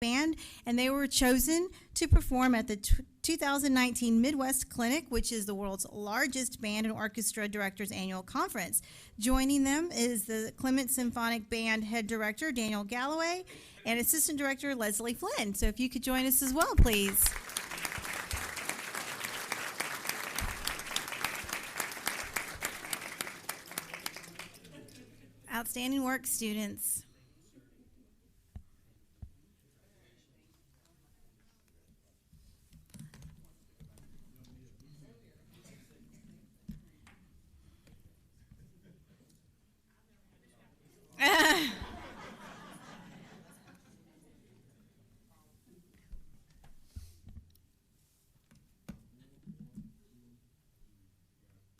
Band, and they were chosen to perform at the 2019 Midwest Clinic, which is the world's largest band and orchestra directors annual conference. Joining them is the Clement Symphonic Band head director, Daniel Galloway, and assistant director, Leslie Flynn. So if you could join us as well, please. Outstanding work, students.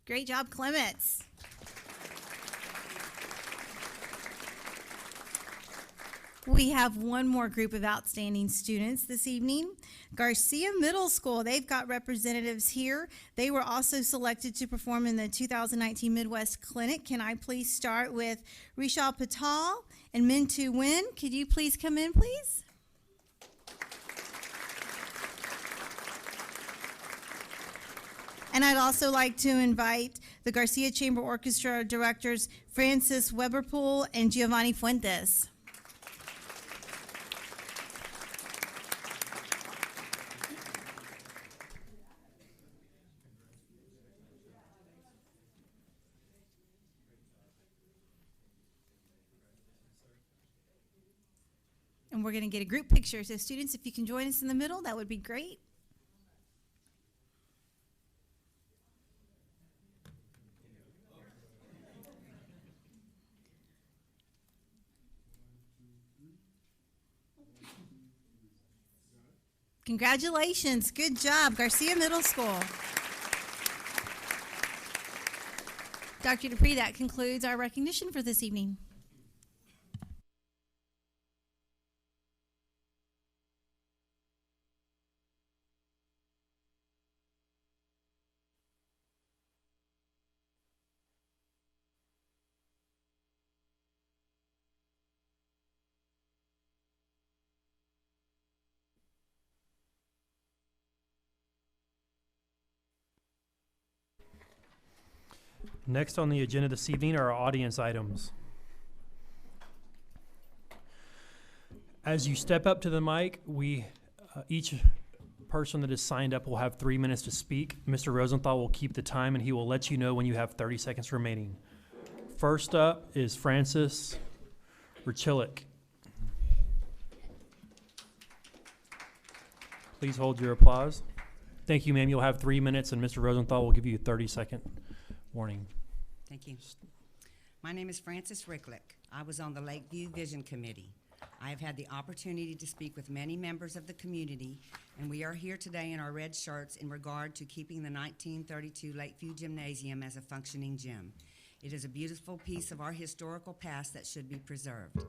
Great job, Clements. We have one more group of outstanding students this evening. Garcia Middle School, they've got representatives here. They were also selected to perform in the 2019 Midwest Clinic. Can I please start with Rishal Patal and Mintu Win? Could you please come in, please? And I'd also like to invite the Garcia Chamber Orchestra directors, Francis Weberpool and Giovanni Fuentes. And we're going to get a group picture. So students, if you can join us in the middle, that would be great. Congratulations. Good job, Garcia Middle School. Dr. Dupree, that concludes our recognition for this evening. Next on the agenda this evening are our audience items. As you step up to the mic, each person that is signed up will have 3 minutes to speak. Mr. Rosenthal will keep the time, and he will let you know when you have 30 seconds remaining. First up is Francis Rachillik. Please hold your applause. Thank you, ma'am. You'll have 3 minutes, and Mr. Rosenthal will give you a 30-second warning. Thank you. My name is Francis Ricklick. I was on the Lakeview Vision Committee. I have had the opportunity to speak with many members of the community, and we are here today in our red shirts in regard to keeping the 1932 Lakeview Gymnasium as a functioning gym. It is a beautiful piece of our historical past that should be preserved.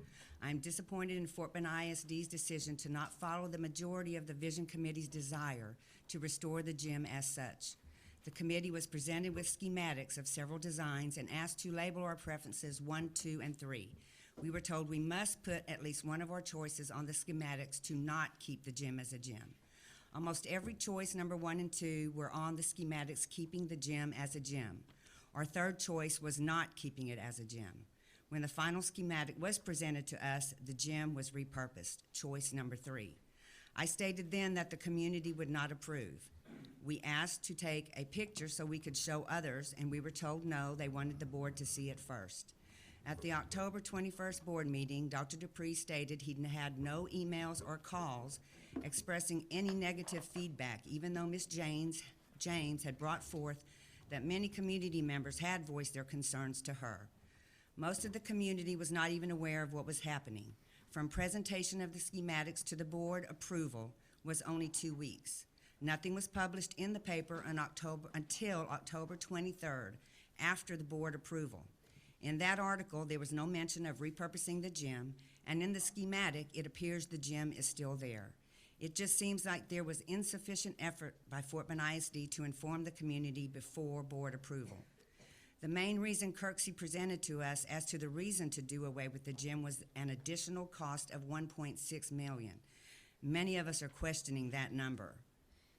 I am disappointed in Fort Bend ISD's decision to not follow the majority of the Vision Committee's desire to restore the gym as such. The committee was presented with schematics of several designs and asked to label our preferences 1, 2, and 3. We were told we must put at least one of our choices on the schematics to not keep the gym as a gym. Almost every choice, number 1 and 2, were on the schematics keeping the gym as a gym. Our third choice was not keeping it as a gym. When the final schematic was presented to us, the gym was repurposed, choice number 3. I stated then that the community would not approve. We asked to take a picture so we could show others, and we were told no, they wanted the board to see it first. At the October 21st board meeting, Dr. Dupree stated he'd had no emails or calls expressing any negative feedback, even though Ms. James had brought forth that many community members had voiced their concerns to her. Most of the community was not even aware of what was happening. From presentation of the schematics to the board approval was only 2 weeks. Nothing was published in the paper until October 23rd, after the board approval. In that article, there was no mention of repurposing the gym, and in the schematic, it appears the gym is still there. It just seems like there was insufficient effort by Fort Bend ISD to inform the community before board approval. The main reason Kirksey presented to us as to the reason to do away with the gym was an additional cost of $1.6 million. Many of us are questioning that number.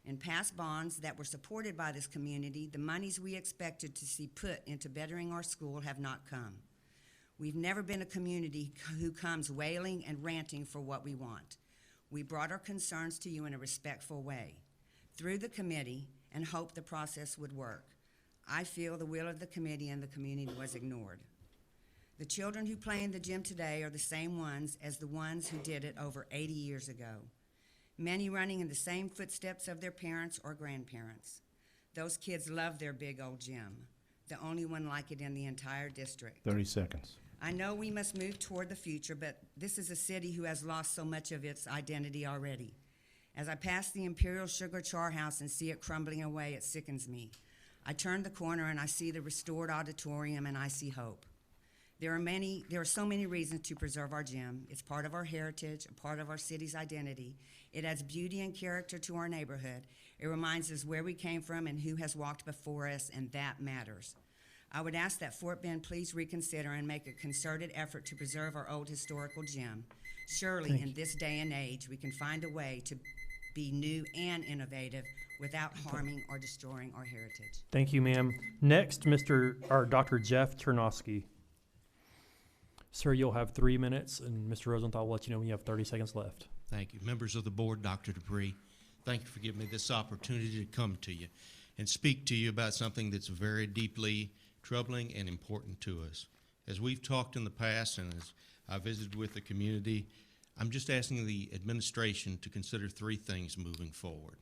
In past bonds that were supported by this community, the monies we expected to see put into bettering our school have not come. We've never been a community who comes wailing and ranting for what we want. We brought our concerns to you in a respectful way, through the committee, and hoped the process would work. I feel the will of the committee and the community was ignored. The children who play in the gym today are the same ones as the ones who did it over 80 years ago, many running in the same footsteps of their parents or grandparents. Those kids love their big old gym, the only one like it in the entire district. 30 seconds. I know we must move toward the future, but this is a city who has lost so much of its identity already. As I pass the Imperial Sugar Char House and see it crumbling away, it sickens me. I turn the corner and I see the restored auditorium and I see hope. There are so many reasons to preserve our gym. It's part of our heritage, a part of our city's identity. It adds beauty and character to our neighborhood. It reminds us where we came from and who has walked before us, and that matters. I would ask that Fort Bend please reconsider and make a concerted effort to preserve our old historical gym. Surely in this day and age, we can find a way to be new and innovative without harming or destroying our heritage. Thank you, ma'am. Next, Dr. Jeff Ternosky. Sir, you'll have 3 minutes, and Mr. Rosenthal will let you know when you have 30 seconds left. Thank you. Members of the board, Dr. Dupree, thank you for giving me this opportunity to come to you and speak to you about something that's very deeply troubling and important to us. As we've talked in the past and as I visited with the community, I'm just asking the administration to consider 3 things moving forward.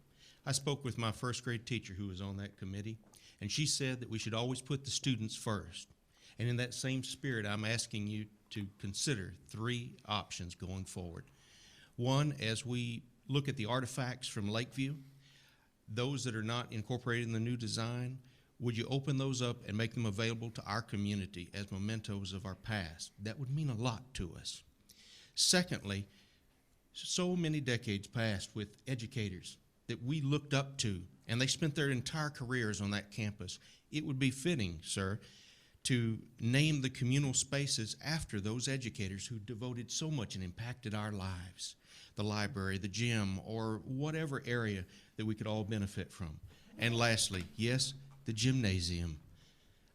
I spoke with my first grade teacher who was on that committee, and she said that we should always put the students first. And in that same spirit, I'm asking you to consider 3 options going forward. One, as we look at the artifacts from Lakeview, those that are not incorporated in the new design, would you open those up and make them available to our community as mementos of our past? That would mean a lot to us. Secondly, so many decades passed with educators that we looked up to, and they spent their entire careers on that campus. It would be fitting, sir, to name the communal spaces after those educators who devoted so much and impacted our lives. The library, the gym, or whatever area that we could all benefit from. And lastly, yes, the gymnasium.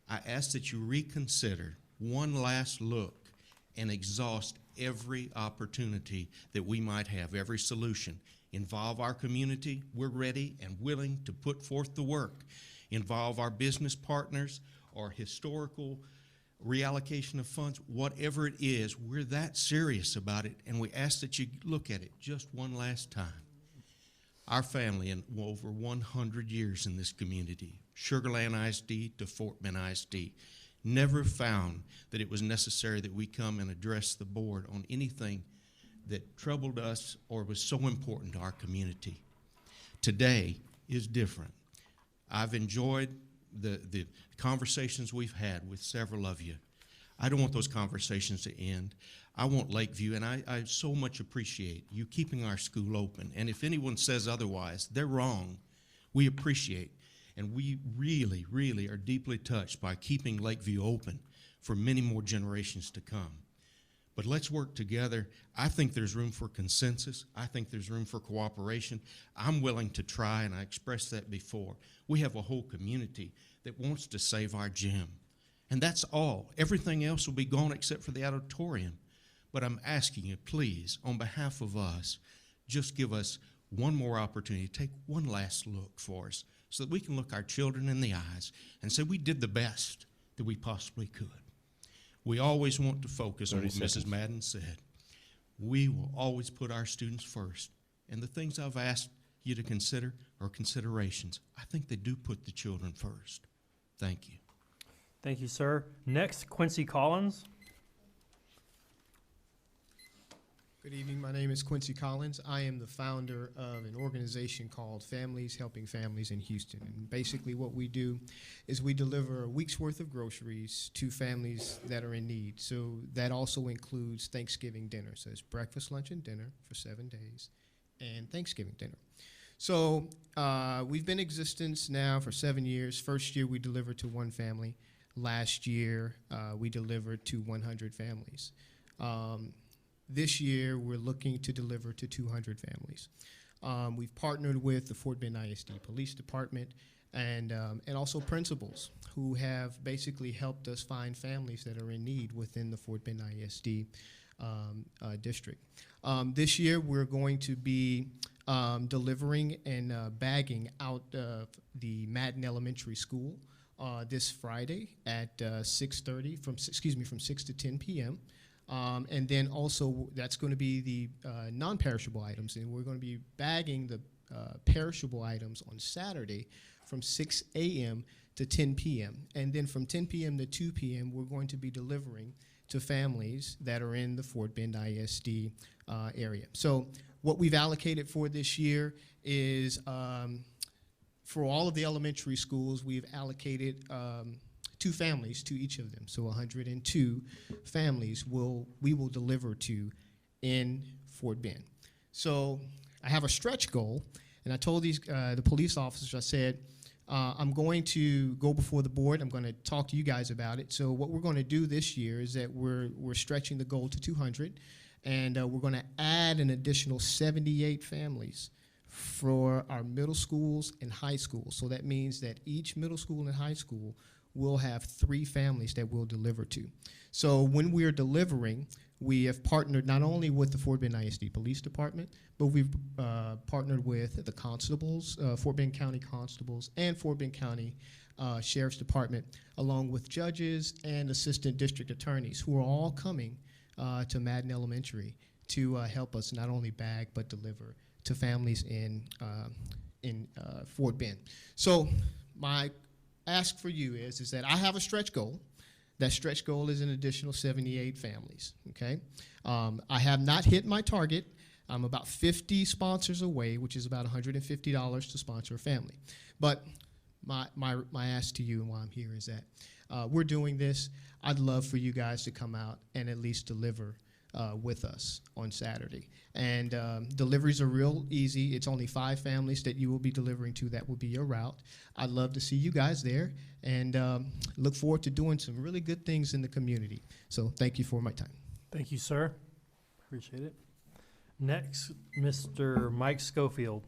I ask that you reconsider one last look and exhaust every opportunity that we might have, every solution. Involve our community. We're ready and willing to put forth the work. Involve our business partners or historical reallocation of funds, whatever it is, we're that serious about it, and we ask that you look at it just one last time. Our family in over 100 years in this community, Sugar Land ISD to Fort Bend ISD, never found that it was necessary that we come and address the board on anything that troubled us or was so important to our community. Today is different. I've enjoyed the conversations we've had with several of you. I don't want those conversations to end. I want Lakeview, and I so much appreciate you keeping our school open. And if anyone says otherwise, they're wrong. We appreciate, and we really, really are deeply touched by keeping Lakeview open for many more generations to come. But let's work together. I think there's room for consensus. I think there's room for cooperation. I'm willing to try, and I expressed that before. We have a whole community that wants to save our gym. And that's all. Everything else will be gone except for the auditorium. But I'm asking you, please, on behalf of us, just give us one more opportunity, take one last look for us so that we can look our children in the eyes and say we did the best that we possibly could. We always want to focus on what Mrs. Madden said. We will always put our students first. And the things I've asked you to consider are considerations. I think they do put the children first. Thank you. Thank you, sir. Next, Quincy Collins. Good evening. My name is Quincy Collins. I am the founder of an organization called Families Helping Families in Houston. And basically what we do is we deliver a week's worth of groceries to families that are in need. So that also includes Thanksgiving dinner. So it's breakfast, lunch, and dinner for 7 days, and Thanksgiving dinner. So we've been in existence now for 7 years. First year we delivered to 1 family. Last year we delivered to 100 families. This year, we're looking to deliver to 200 families. We've partnered with the Fort Bend ISD Police Department and also principals who have basically helped us find families that are in need within the Fort Bend ISD district. This year, we're going to be delivering and bagging out of the Madden Elementary School this Friday at 6:30, from 6 to 10 p.m. And then also that's going to be the non-perishable items, and we're going to be bagging the perishable items on Saturday from 6 a.m. to 10 p.m. And then from 10 p.m. to 2 p.m. we're going to be delivering to families that are in the Fort Bend ISD area. So what we've allocated for this year is for all of the elementary schools, we've allocated 2 families to each of them. So 102 families we will deliver to in Fort Bend. So I have a stretch goal, and I told the police officers, I said, I'm going to go before the board. I'm going to talk to you guys about it. So what we're going to do this year is that we're stretching the goal to 200, and we're going to add an additional 78 families for our middle schools and high schools. So that means that each middle school and high school will have 3 families that we'll deliver to. So when we're delivering, we have partnered not only with the Fort Bend ISD Police Department, but we've partnered with the constables, Fort Bend County Constables, and Fort Bend County Sheriff's Department, along with judges and assistant district attorneys who are all coming to Madden Elementary to help us not only bag but deliver to families in Fort Bend. So my ask for you is that I have a stretch goal. That stretch goal is an additional 78 families, okay? I have not hit my target. I'm about 50 sponsors away, which is about $150 to sponsor a family. But my ask to you and why I'm here is that we're doing this. I'd love for you guys to come out and at least deliver with us on Saturday. And deliveries are real easy. It's only 5 families that you will be delivering to. That will be your route. I'd love to see you guys there, and look forward to doing some really good things in the community. So thank you for my time. Thank you, sir. Appreciate it. Next, Mr. Mike Schofield.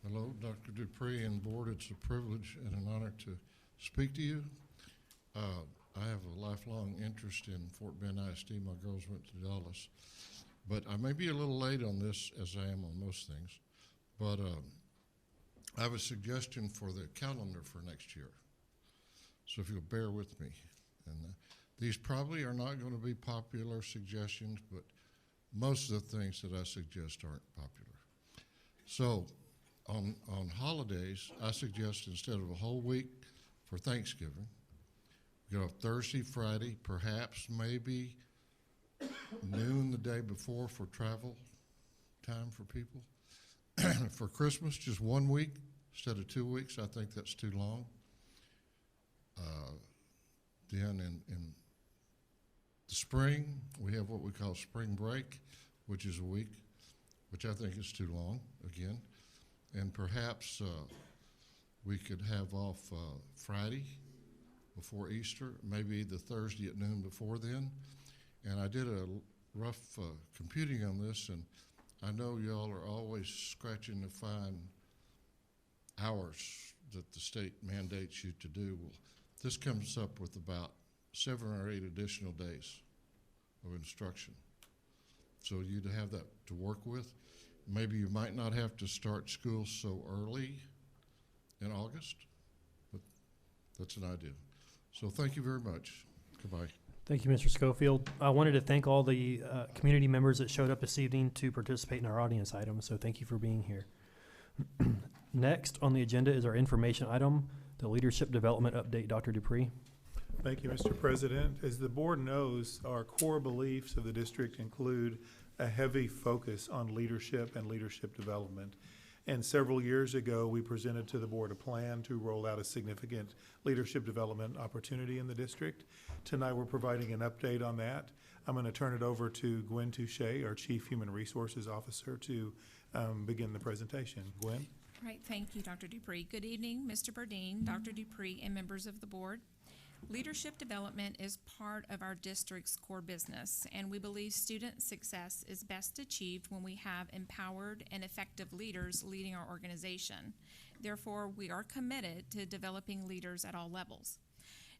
Hello, Dr. Dupree and board. It's a privilege and an honor to speak to you. I have a lifelong interest in Fort Bend ISD. My girls went to Dallas. But I may be a little late on this, as I am on most things. But I have a suggestion for the calendar for next year. So if you'll bear with me. And these probably are not going to be popular suggestions, but most of the things that I suggest aren't popular. So on holidays, I suggest instead of a whole week for Thanksgiving, you go Thursday, Friday, perhaps maybe noon the day before for travel time for people. For Christmas, just 1 week instead of 2 weeks. I think that's too long. Then in the spring, we have what we call spring break, which is a week, which I think is too long, again. And perhaps we could have off Friday before Easter, maybe the Thursday at noon before then. And I did a rough computing on this, and I know y'all are always scratching to find hours that the state mandates you to do. Well, this comes up with about 7 or 8 additional days of instruction. So you'd have that to work with. Maybe you might not have to start school so early in August, but that's an idea. So thank you very much. Goodbye. Thank you, Mr. Schofield. I wanted to thank all the community members that showed up this evening to participate in our audience item, so thank you for being here. Next on the agenda is our information item, the Leadership Development Update. Dr. Dupree. Thank you, Mr. President. As the board knows, our core beliefs of the district include a heavy focus on leadership and leadership development. And several years ago, we presented to the board a plan to roll out a significant leadership development opportunity in the district. Tonight, we're providing an update on that. I'm going to turn it over to Gwen Touche, our Chief Human Resources Officer, to begin the presentation. Gwen? Right, thank you, Dr. Dupree. Good evening, Mr. Burdine, Dr. Dupree, and members of the board. Leadership development is part of our district's core business, and we believe student success is best achieved when we have empowered and effective leaders leading our organization. Therefore, we are committed to developing leaders at all levels.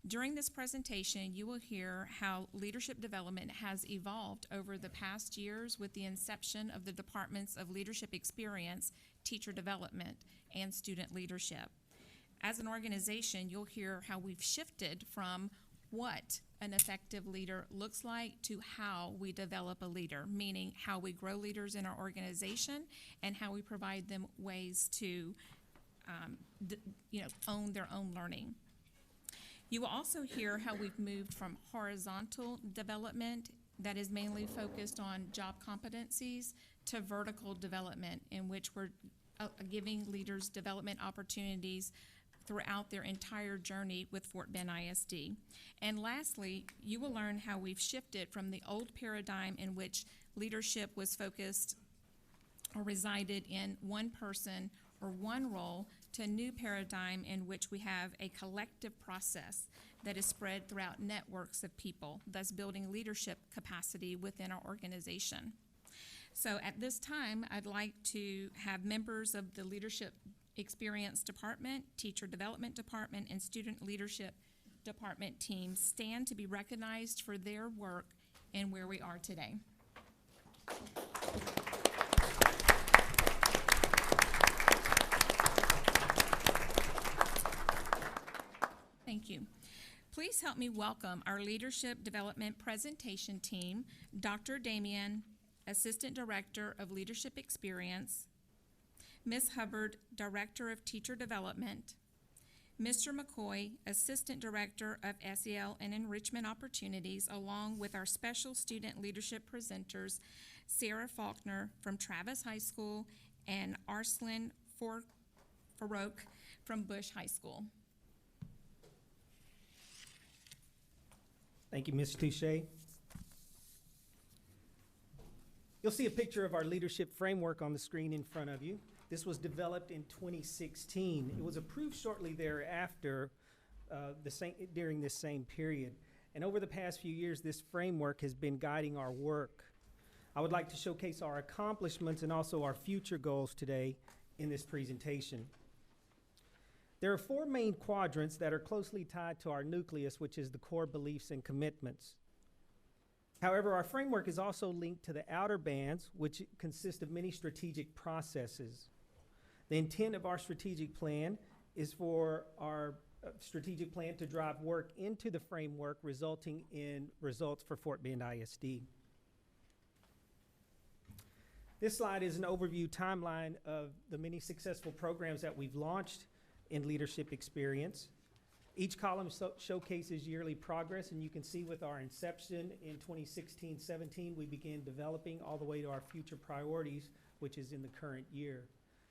During this presentation, you will hear how leadership development has evolved over the past years with the inception of the Departments of Leadership Experience, Teacher Development, and Student Leadership. As an organization, you'll hear how we've shifted from what an effective leader looks like to how we develop a leader, meaning how we grow leaders in our organization and how we provide them ways to own their own learning. You will also hear how we've moved from horizontal development that is mainly focused on job competencies to vertical development, in which we're giving leaders development opportunities throughout their entire journey with Fort Bend ISD. And lastly, you will learn how we've shifted from the old paradigm in which leadership was focused or resided in one person or one role to a new paradigm in which we have a collective process that is spread throughout networks of people, thus building leadership capacity within our organization. So at this time, I'd like to have members of the Leadership Experience Department, Teacher Development Department, and Student Leadership Department teams stand to be recognized for their work and where we are today. Thank you. Please help me welcome our Leadership Development Presentation Team, Dr. Damian, Assistant Director of Leadership Experience, Ms. Hubbard, Director of Teacher Development, Mr. McCoy, Assistant Director of SEL and Enrichment Opportunities, along with our special student leadership presenters, Sarah Faulkner from Travis High School and Arslan Farouk from Bush High School. Thank you, Ms. Touche. You'll see a picture of our leadership framework on the screen in front of you. This was developed in 2016. It was approved shortly thereafter, during this same period. And over the past few years, this framework has been guiding our work. I would like to showcase our accomplishments and also our future goals today in this presentation. There are 4 main quadrants that are closely tied to our nucleus, which is the core beliefs and commitments. However, our framework is also linked to the outer bands, which consist of many strategic processes. The intent of our strategic plan is for our strategic plan to drive work into the framework, resulting in results for Fort Bend ISD. This slide is an overview timeline of the many successful programs that we've launched in leadership experience. Each column showcases yearly progress, and you can see with our inception in 2016-17, we began developing all the way to our future priorities, which is in the current year.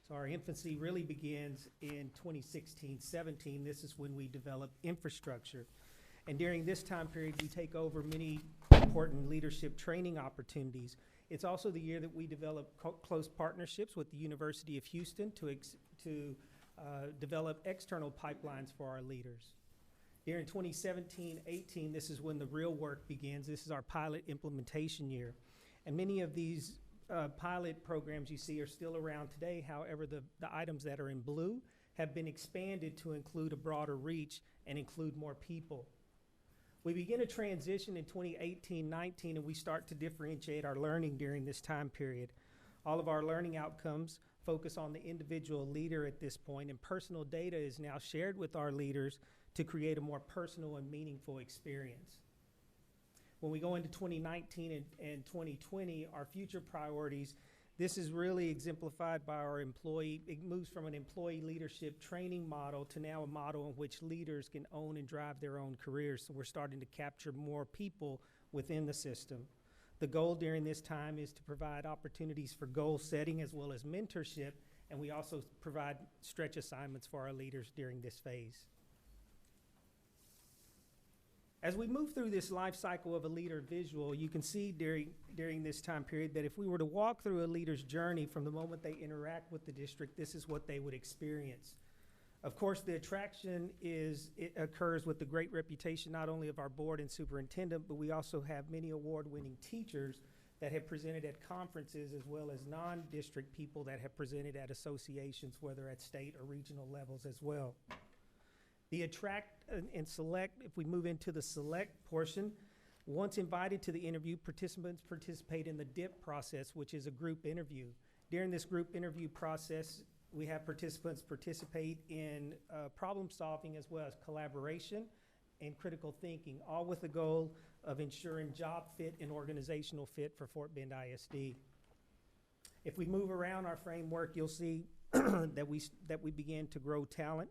So our infancy really begins in 2016-17. This is when we develop infrastructure. And during this time period, we take over many important leadership training opportunities. It's also the year that we develop close partnerships with the University of Houston to develop external pipelines for our leaders. During 2017-18, this is when the real work begins. This is our pilot implementation year. And many of these pilot programs you see are still around today. However, the items that are in blue have been expanded to include a broader reach and include more people. We begin a transition in 2018-19, and we start to differentiate our learning during this time period. All of our learning outcomes focus on the individual leader at this point, and personal data is now shared with our leaders to create a more personal and meaningful experience. When we go into 2019 and 2020, our future priorities, this is really exemplified by our employee. It moves from an employee leadership training model to now a model in which leaders can own and drive their own careers. So we're starting to capture more people within the system. The goal during this time is to provide opportunities for goal setting as well as mentorship And we also provide stretch assignments for our leaders during this phase. As we move through this life cycle of a leader visual, you can see during this time period that if we were to walk through a leader's journey from the moment they interact with the district, this is what they would experience. Of course, the attraction occurs with the great reputation not only of our board and superintendent, but we also have many award-winning teachers that have presented at conferences, as well as non-district people that have presented at associations, whether at state or regional levels as well. The attract and select, if we move into the select portion, once invited to the interview, participants participate in the DIP process, which is a group interview. During this group interview process, we have participants participate in problem solving as well as collaboration and critical thinking, all with the goal of ensuring job fit and organizational fit for Fort Bend ISD. If we move around our framework, you'll see that we begin to grow talent.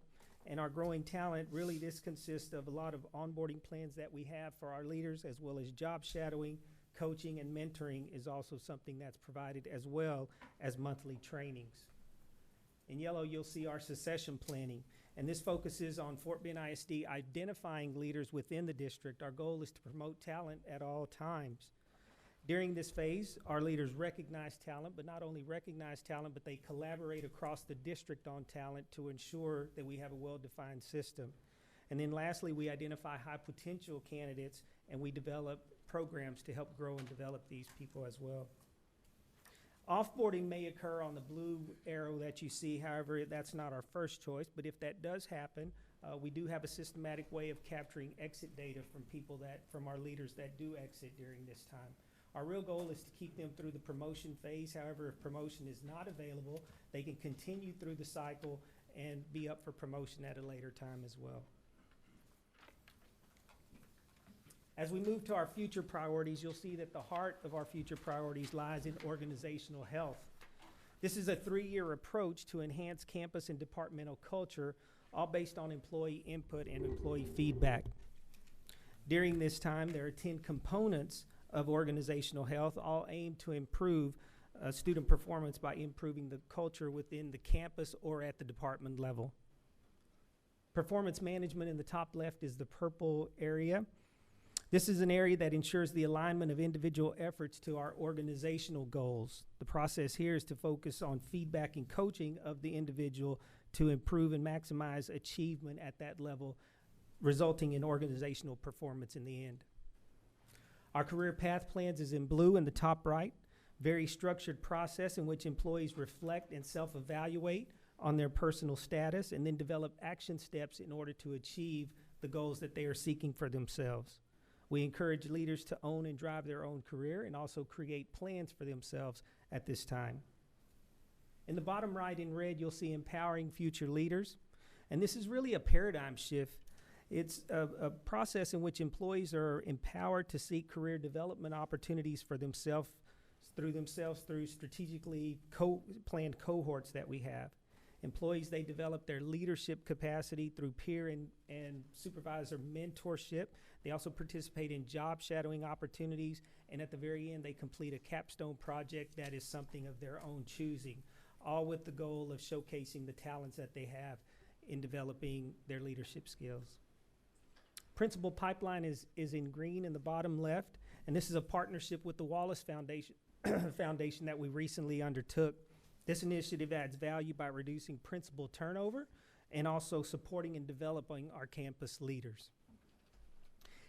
And our growing talent, really this consists of a lot of onboarding plans that we have for our leaders, as well as job shadowing, coaching, and mentoring is also something that's provided, as well as monthly trainings. In yellow, you'll see our succession planning, and this focuses on Fort Bend ISD identifying leaders within the district. Our goal is to promote talent at all times. During this phase, our leaders recognize talent, but not only recognize talent, but they collaborate across the district on talent to ensure that we have a well-defined system. And then lastly, we identify high potential candidates, and we develop programs to help grow and develop these people as well. Offboarding may occur on the blue arrow that you see. However, that's not our first choice, but if that does happen, we do have a systematic way of capturing exit data from our leaders that do exit during this time. Our real goal is to keep them through the promotion phase. However, if promotion is not available, they can continue through the cycle and be up for promotion at a later time as well. As we move to our future priorities, you'll see that the heart of our future priorities lies in organizational health. This is a 3-year approach to enhance campus and departmental culture, all based on employee input and employee feedback. During this time, there are 10 components of organizational health, all aimed to improve student performance by improving the culture within the campus or at the department level. Performance management in the top left is the purple area. This is an area that ensures the alignment of individual efforts to our organizational goals. The process here is to focus on feedback and coaching of the individual to improve and maximize achievement at that level, resulting in organizational performance in the end. Our career path plans is in blue in the top right. Very structured process in which employees reflect and self-evaluate on their personal status and then develop action steps in order to achieve the goals that they are seeking for themselves. We encourage leaders to own and drive their own career and also create plans for themselves at this time. In the bottom right in red, you'll see empowering future leaders. And this is really a paradigm shift. It's a process in which employees are empowered to seek career development opportunities for themselves through strategically planned cohorts that we have. Employees, they develop their leadership capacity through peer and supervisor mentorship. They also participate in job shadowing opportunities, and at the very end, they complete a capstone project that is something of their own choosing, all with the goal of showcasing the talents that they have in developing their leadership skills. Principal pipeline is in green in the bottom left, and this is a partnership with the Wallace Foundation that we recently undertook. This initiative adds value by reducing principal turnover and also supporting and developing our campus leaders.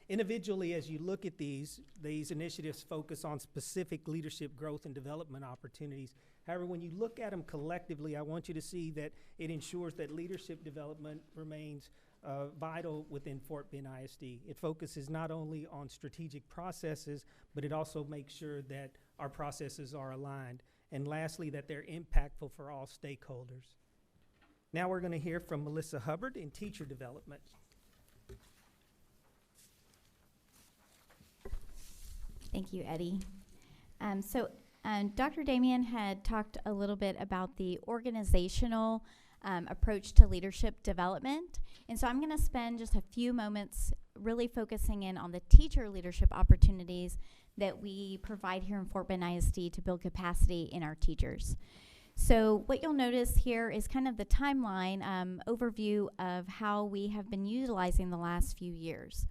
Individually, as you look at these initiatives focus on specific leadership growth and development opportunities. However, when you look at them collectively, I want you to see that it ensures that leadership development remains vital within Fort Bend ISD. It focuses not only on strategic processes, but it also makes sure that our processes are aligned. And lastly, that they're impactful for all stakeholders. Now we're going to hear from Melissa Hubbard in teacher development. Thank you, Eddie. Dr. Damien had talked a little bit about the organizational approach to leadership development. And so I'm going to spend just a few moments really focusing in on the teacher leadership opportunities that we provide here in Fort Bend ISD to build capacity in our teachers. So what you'll notice here is kind of the timeline overview of how we have been utilizing the last few years.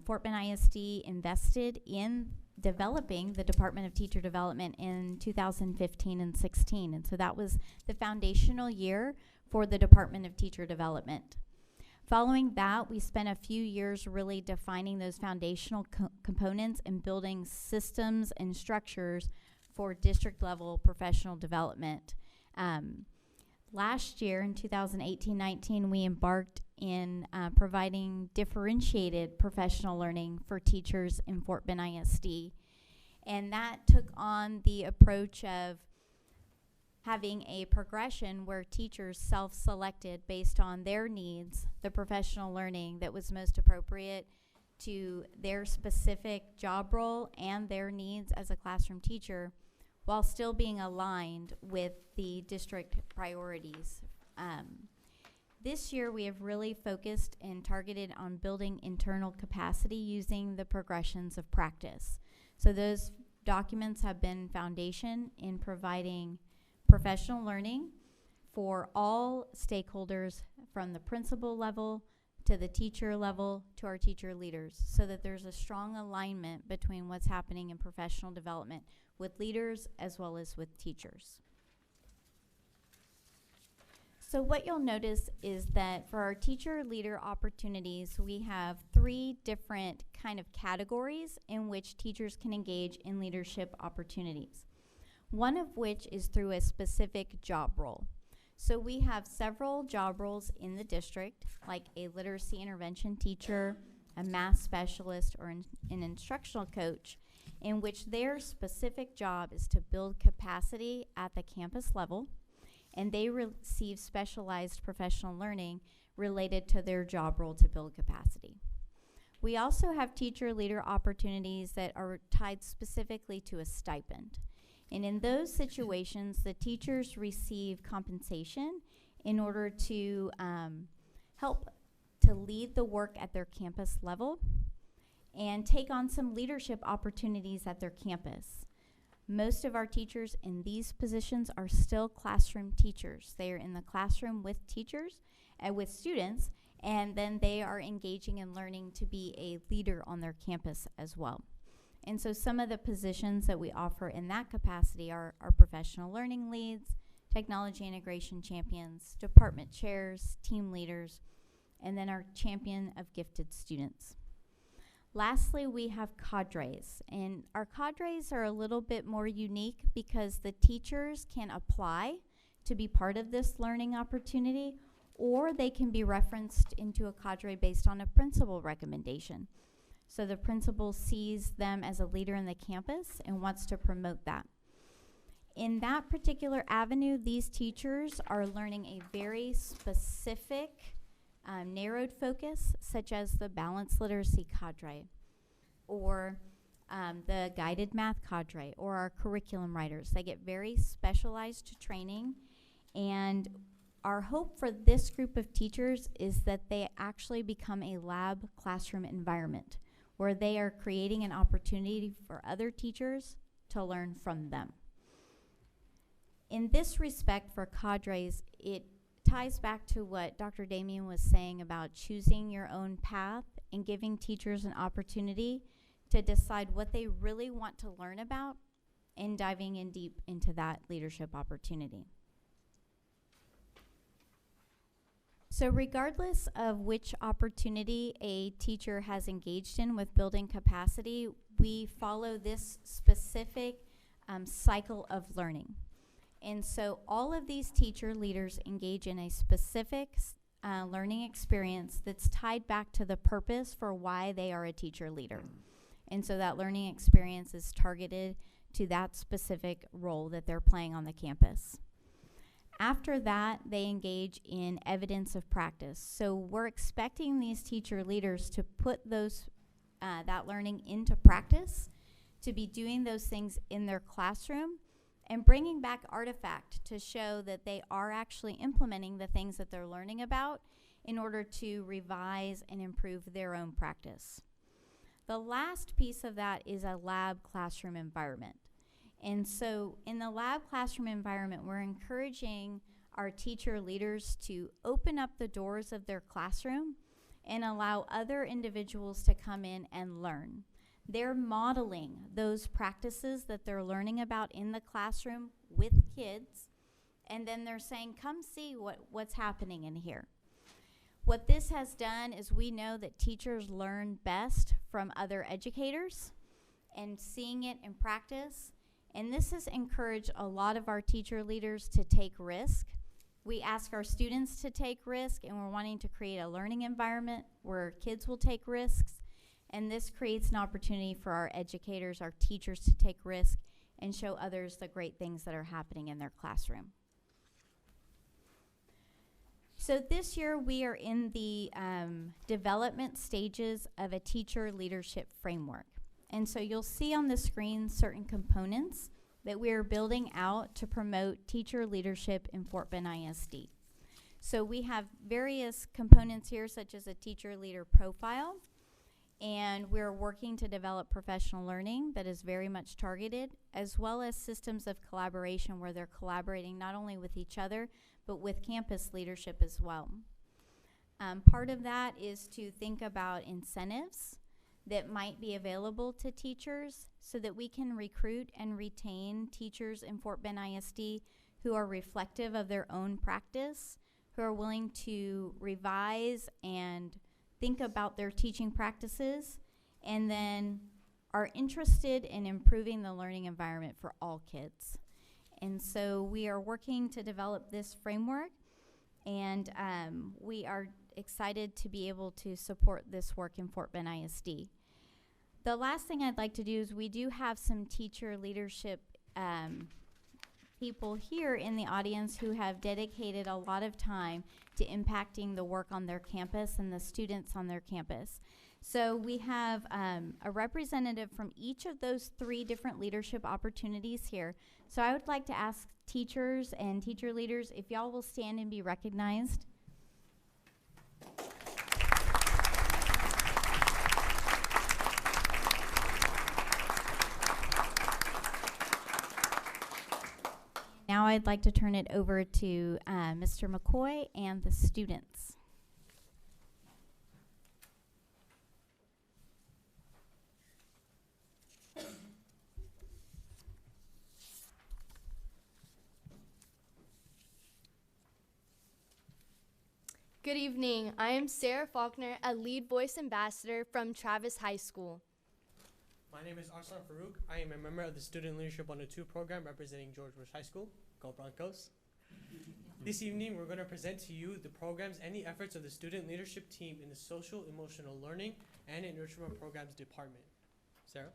Fort Bend ISD invested in developing the Department of Teacher Development in 2015 and 16, and so that was the foundational year for the Department of Teacher Development. Following that, we spent a few years really defining those foundational components and building systems and structures for district level professional development. Last year in 2018-19, we embarked in providing differentiated professional learning for teachers in Fort Bend ISD. And that took on the approach of having a progression where teachers self-selected based on their needs, the professional learning that was most appropriate to their specific job role and their needs as a classroom teacher, while still being aligned with the district priorities. This year we have really focused and targeted on building internal capacity using the progressions of practice. So those documents have been foundation in providing professional learning for all stakeholders from the principal level to the teacher level to our teacher leaders, so that there's a strong alignment between what's happening in professional development with leaders as well as with teachers. So what you'll notice is that for our teacher leader opportunities, we have 3 different kind of categories in which teachers can engage in leadership opportunities. One of which is through a specific job role. So we have several job roles in the district, like a literacy intervention teacher, a math specialist, or an instructional coach, in which their specific job is to build capacity at the campus level, and they receive specialized professional learning related to their job role to build capacity. We also have teacher leader opportunities that are tied specifically to a stipend. And in those situations, the teachers receive compensation in order to help to lead the work at their campus level and take on some leadership opportunities at their campus. Most of our teachers in these positions are still classroom teachers. They are in the classroom with teachers and with students, and then they are engaging and learning to be a leader on their campus as well. And so some of the positions that we offer in that capacity are our professional learning leads, technology integration champions, department chairs, team leaders, and then our champion of gifted students. Lastly, we have cadres, and our cadres are a little bit more unique because the teachers can apply to be part of this learning opportunity, or they can be referenced into a cadre based on a principal recommendation. So the principal sees them as a leader in the campus and wants to promote that. In that particular avenue, these teachers are learning a very specific narrowed focus, such as the balanced literacy cadre, or the guided math cadre, or our curriculum writers. They get very specialized training, and our hope for this group of teachers is that they actually become a lab classroom environment where they are creating an opportunity for other teachers to learn from them. In this respect for cadres, it ties back to what Dr. Damien was saying about choosing your own path and giving teachers an opportunity to decide what they really want to learn about and diving in deep into that leadership opportunity. So regardless of which opportunity a teacher has engaged in with building capacity, we follow this specific cycle of learning. And so all of these teacher leaders engage in a specific learning experience that's tied back to the purpose for why they are a teacher leader. And so that learning experience is targeted to that specific role that they're playing on the campus. After that, they engage in evidence of practice. So we're expecting these teacher leaders to put those that learning into practice, to be doing those things in their classroom, and bringing back artifact to show that they are actually implementing the things that they're learning about in order to revise and improve their own practice. The last piece of that is a lab classroom environment. And so in the lab classroom environment, we're encouraging our teacher leaders to open up the doors of their classroom and allow other individuals to come in and learn. They're modeling those practices that they're learning about in the classroom with kids, and then they're saying, come see what's happening in here. What this has done is we know that teachers learn best from other educators and seeing it in practice, and this has encouraged a lot of our teacher leaders to take risk. We ask our students to take risk, and we're wanting to create a learning environment where kids will take risks, and this creates an opportunity for our educators, our teachers, to take risk and show others the great things that are happening in their classroom. So this year we are in the development stages of a teacher leadership framework. And so you'll see on the screen certain components that we are building out to promote teacher leadership in Fort Bend ISD. So we have various components here, such as a teacher leader profile, and we're working to develop professional learning that is very much targeted, as well as systems of collaboration where they're collaborating not only with each other, but with campus leadership as well. Part of that is to think about incentives that might be available to teachers so that we can recruit and retain teachers in Fort Bend ISD who are reflective of their own practice, who are willing to revise and think about their teaching practices, and then are interested in improving the learning environment for all kids. And so we are working to develop this framework, and we are excited to be able to support this work in Fort Bend ISD. The last thing I'd like to do is we do have some teacher leadership people here in the audience who have dedicated a lot of time to impacting the work on their campus and the students on their campus. So we have a representative from each of those 3 different leadership opportunities here. So I would like to ask teachers and teacher leaders if y'all will stand and be recognized. Now I'd like to turn it over to Mr. McCoy and the students. Good evening. I am Sarah Faulkner, a lead voice ambassador from Travis High School. My name is Arslan Farouk. I am a member of the Student Leadership 102 program representing George Bush High School. Go Broncos. This evening, we're going to present to you the programs and the efforts of the student leadership team in the Social Emotional Learning and Enrichment Programs Department. Sarah?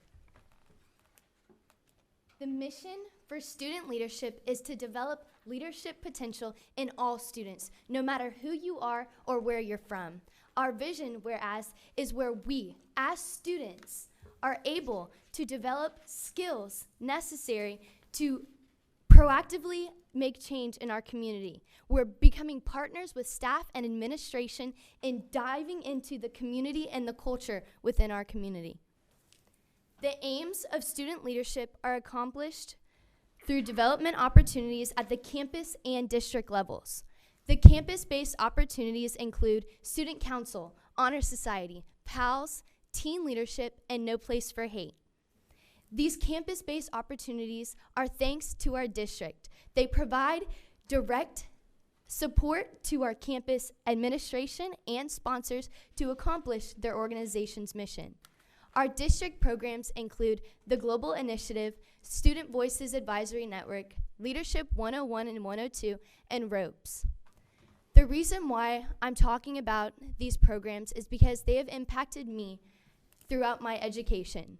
The mission for student leadership is to develop leadership potential in all students, no matter who you are or where you're from. Our vision, whereas, is where we, as students, are able to develop skills necessary to proactively make change in our community. We're becoming partners with staff and administration in diving into the community and the culture within our community. The aims of student leadership are accomplished through development opportunities at the campus and district levels. The campus-based opportunities include Student Council, Honor Society, PALS, Teen Leadership, and No Place for Hate. These campus-based opportunities are thanks to our district. They provide direct support to our campus administration and sponsors to accomplish their organization's mission. Our district programs include the Global Initiative, Student Voices Advisory Network, Leadership 101 and 102, and ROPES. The reason why I'm talking about these programs is because they have impacted me throughout my education.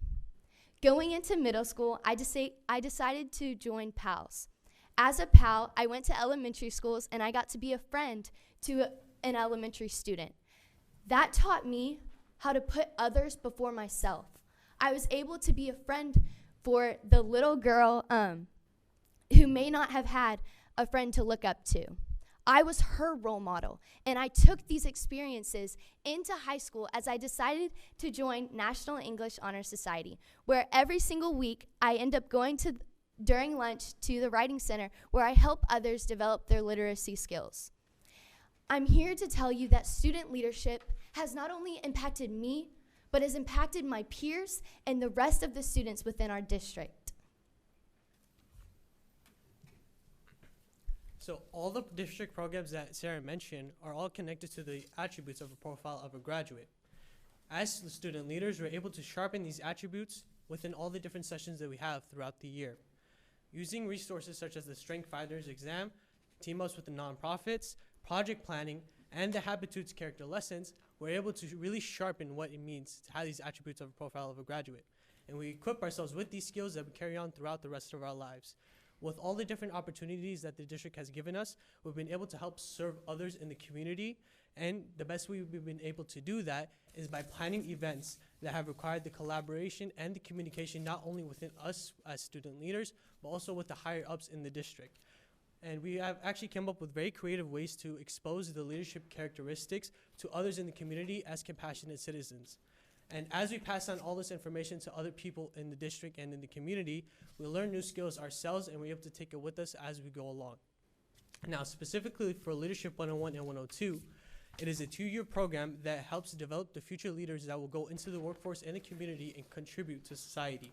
Going into middle school, I decided to join PALS. As a PAL, I went to elementary schools and I got to be a friend to an elementary student. That taught me how to put others before myself. I was able to be a friend for the little girl who may not have had a friend to look up to. I was her role model, and I took these experiences into high school as I decided to join National English Honor Society, where every single week I end up going to during lunch to the Writing Center, where I help others develop their literacy skills. I'm here to tell you that student leadership has not only impacted me, but has impacted my peers and the rest of the students within our district. So all the district programs that Sarah mentioned are all connected to the attributes of a profile of a graduate. As the student leaders, we're able to sharpen these attributes within all the different sessions that we have throughout the year. Using resources such as the Strength Finders exam, team-ups with the nonprofits, project planning, and the Habitudes character lessons, we're able to really sharpen what it means to have these attributes of a profile of a graduate. And we equip ourselves with these skills that we carry on throughout the rest of our lives. With all the different opportunities that the district has given us, we've been able to help serve others in the community. And the best way we've been able to do that is by planning events that have required the collaboration and the communication not only within us as student leaders, but also with the higher ups in the district. And we have actually come up with very creative ways to expose the leadership characteristics to others in the community as compassionate citizens. And as we pass on all this information to other people in the district and in the community, we learn new skills ourselves, and we're able to take it with us as we go along. Now, specifically for Leadership 101 and 102, it is a 2-year program that helps develop the future leaders that will go into the workforce and the community and contribute to society.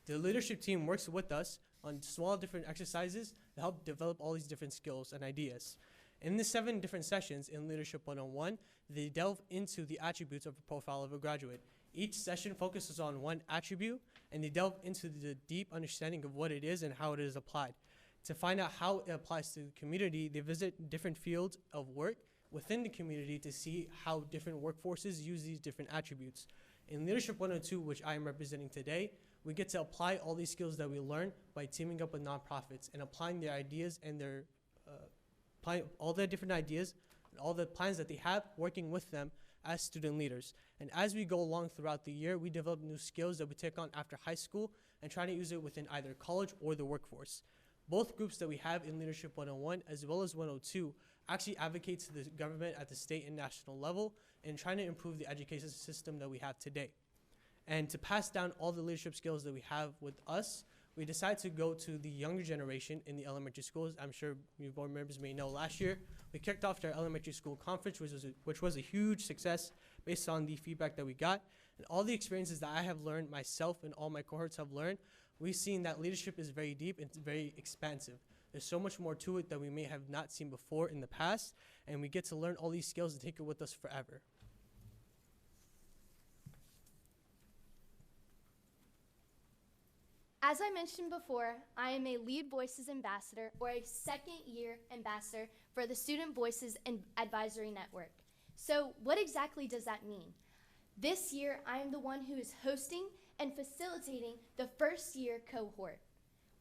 The leadership team works with us on small different exercises to help develop all these different skills and ideas. In the 7 different sessions in Leadership 101, they delve into the attributes of a profile of a graduate. Each session focuses on one attribute, and they delve into the deep understanding of what it is and how it is applied. To find out how it applies to the community, they visit different fields of work within the community to see how different workforces use these different attributes. In Leadership 102, which I am representing today, we get to apply all these skills that we learn by teaming up with nonprofits and applying their ideas and their all the different ideas and all the plans that they have, working with them as student leaders. And as we go along throughout the year, we develop new skills that we take on after high school and try to use it within either college or the workforce. Both groups that we have in Leadership 101 as well as 102 actually advocate to the government at the state and national level and trying to improve the education system that we have today. And to pass down all the leadership skills that we have with us, we decided to go to the younger generation in the elementary schools. I'm sure you board members may know last year, we kicked off our elementary school conference, which was a huge success based on the feedback that we got. And all the experiences that I have learned myself and all my cohorts have learned, we've seen that leadership is very deep and it's very expansive. There's so much more to it that we may have not seen before in the past, and we get to learn all these skills and take it with us forever. As I mentioned before, I am a Lead Voices Ambassador, or a second-year ambassador for the Student Voices and Advisory Network. So what exactly does that mean? This year, I am the one who is hosting and facilitating the first-year cohort.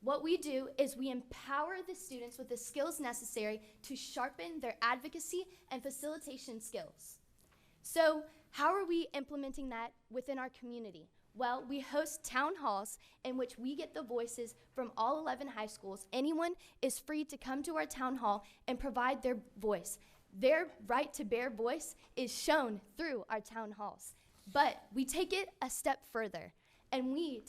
What we do is we empower the students with the skills necessary to sharpen their advocacy and facilitation skills. So how are we implementing that within our community? Well, we host town halls in which we get the voices from all 11 high schools. Anyone is free to come to our town hall and provide their voice. Their right to bear voice is shown through our town halls. But we take it a step further, and we